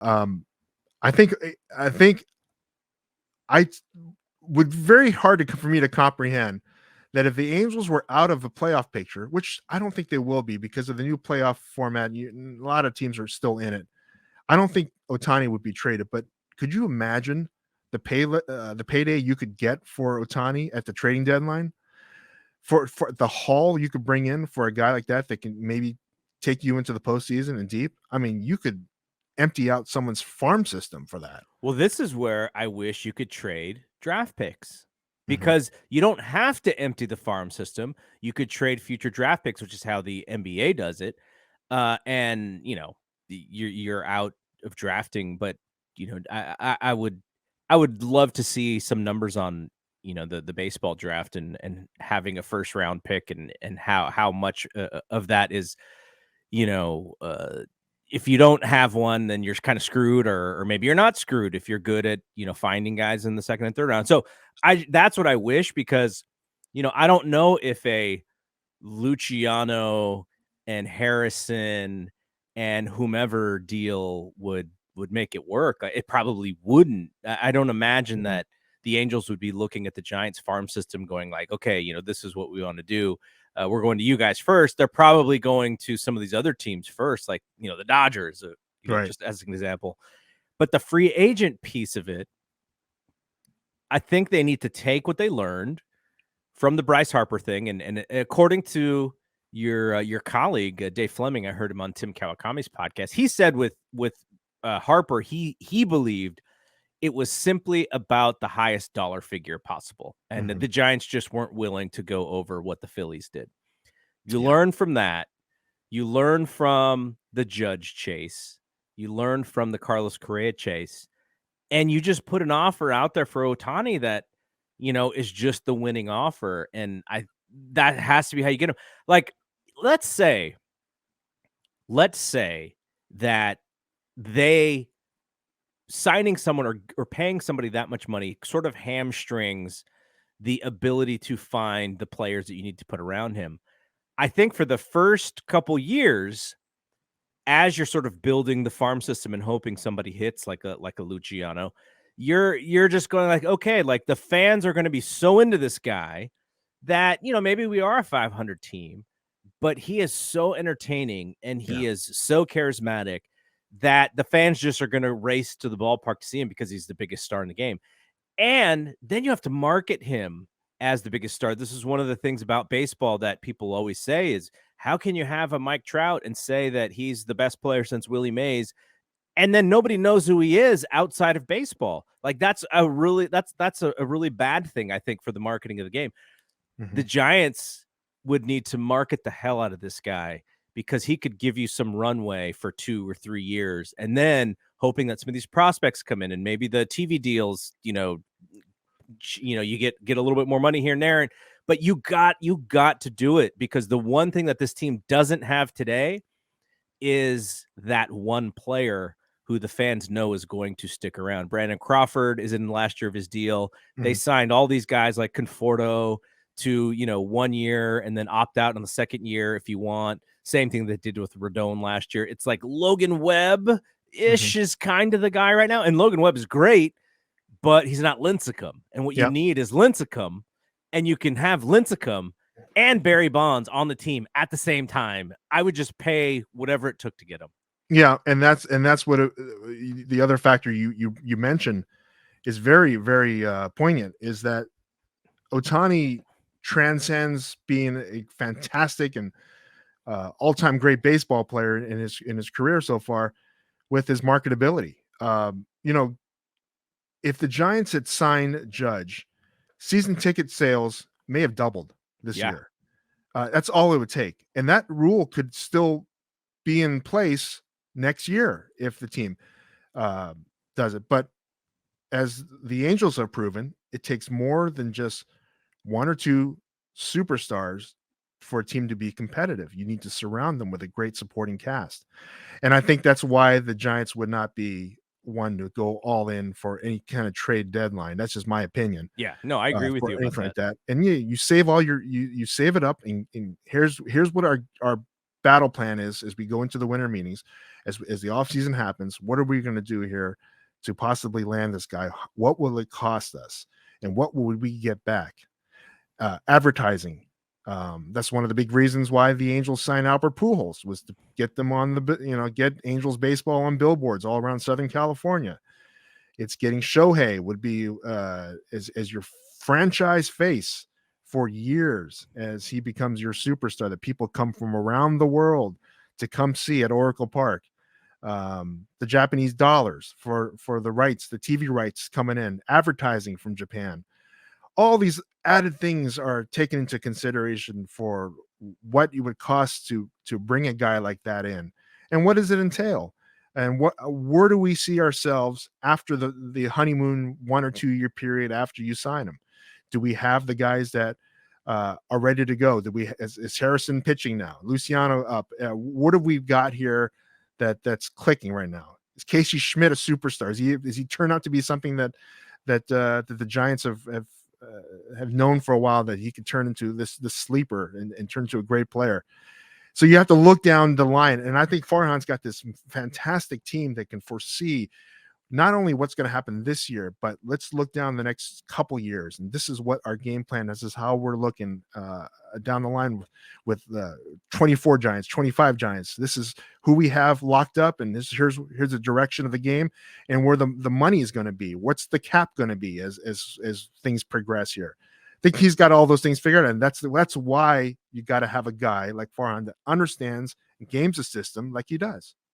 Um, I think I would very hard for me to comprehend that if the Angels were out of a playoff picture, which I don't think they will be because of the new playoff format, a lot of teams are still in it. I don't think Ohtani would be traded, but could you imagine the payday you could get for Ohtani at the trading deadline? For the haul you could bring in for a guy like that can maybe take you into the postseason and deep. I mean, you could empty out someone's farm system for that. Well, this is where I wish you could trade draft picks Mhm. because you don't have to empty the farm system. You could trade future draft picks, which is how the NBA does it. And you're out of drafting, but I would love to see some numbers on the baseball draft and having a first round pick and how much of that is if you don't have one, then you're kind of screwed, or maybe you're not screwed if you're good at finding guys in the second and third round. So that's what I wish, because I don't know if a Luciano and Harrison and whomever deal would make it work. It probably wouldn't. I don't imagine that the Angels would be looking at the Giants farm system going like, okay, this is what we want to do. We're going to you guys first. They're probably going to some of these other teams first, like, the Dodgers, Right. just as an example. But the free agent piece of it, I think they need to take what they learned from the Bryce Harper thing. And according to your colleague, Dave Fleming, I heard him on Tim Kawakami's podcast. He said with Harper, he believed it was simply about the highest dollar figure possible. And the Giants just weren't willing to go over what the Phillies did. You learn from that. You learn from the Judge chase. You learn from the Carlos Correa chase. And you just put an offer out there for Ohtani that, is just the winning offer. And that has to be how you get him. Like, let's say that they signing someone or paying somebody that much money sort of hamstrings the ability to find the players that you need to put around him. I think for the first couple years, as you're sort of building the farm system and hoping somebody hits like a Luciano, you're just going like, okay, like the fans are going to be so into this guy that, maybe we are a 500 team, but he is so entertaining and he is so charismatic that the fans just are going to race to the ballpark to see him because he's the biggest star in the game. And then you have to market him as the biggest star. This is one of the things about baseball that people always say is, how can you have a Mike Trout and say that he's the best player since Willie Mays, and then nobody knows who he is outside of baseball? Like, that's a really bad thing, I think, for the marketing of the game. The Giants would need to market the hell out of this guy, because he could give you some runway for 2 or 3 years, and then hoping that some of these prospects come in and maybe the TV deals, you get a little bit more money here and there. But you got to do it, because the one thing that this team doesn't have today is that one player who the fans know is going to stick around. Brandon Crawford is in the last year of his deal. They signed all these guys like Conforto to 1 year and then opt out on the second year if you want. Same thing they did with Rodon last year. It's like Logan Webb-ish is kind of the guy right now. And Logan Webb is great, but he's not Lincecum. And what you need is Lincecum, and you can have Lincecum and Barry Bonds on the team at the same time. I would just pay whatever it took to get him. Yeah, and that's what the other factor you mentioned is very, very poignant, is that Ohtani transcends being a fantastic and all-time great baseball player in his career so far with his marketability. If the Giants had signed Judge, season ticket sales may have doubled this year. That's all it would take, and that rule could still be in place next year if the team does it. But as the Angels have proven, it takes more than just 1 or 2 superstars for a team to be competitive. You need to surround them with a great supporting cast. And I think that's why the Giants would not be one to go all in for any kind of trade deadline. That's just my opinion. Yeah, no, I agree with you about like that. And you save all your, you save it up, and here's what our battle plan is as we go into the winter meetings, as the offseason happens. What are we going to do here to possibly land this guy? What will it cost us, and what will we get back? Advertising. That's one of the big reasons why the Angels signed Albert Pujols, was to get them on get Angels baseball on billboards all around Southern California. It's getting Shohei would be as your franchise face for years, as he becomes your superstar that people come from around the world to come see at Oracle Park. The Japanese dollars for the rights, the TV rights coming in, advertising from Japan. All these added things are taken into consideration for what it would cost to bring a guy like that in, and what does it entail, and where do we see ourselves after the honeymoon 1 or 2 year period after you sign them? Do we have the guys that are ready to go? Is Harrison pitching now? Luciano up? What have we got here that's clicking right now? Is Casey Schmidt a superstar? Is he turned out to be something that the Giants have known for a while, that he could turn into this sleeper and turn into a great player? So you have to look down the line, and I think Farhan's got this fantastic team that can foresee not only what's going to happen this year, but let's look down the next couple years, and this is what our game plan is. This is how we're looking down the line with 24 Giants, 25 Giants. This is who we have locked up, and here's the direction of the game, and where the money is going to be. What's the cap going to be as things progress here? I think he's got all those things figured out, and that's why you got to have a guy like Farhan that understands and games the system like he does.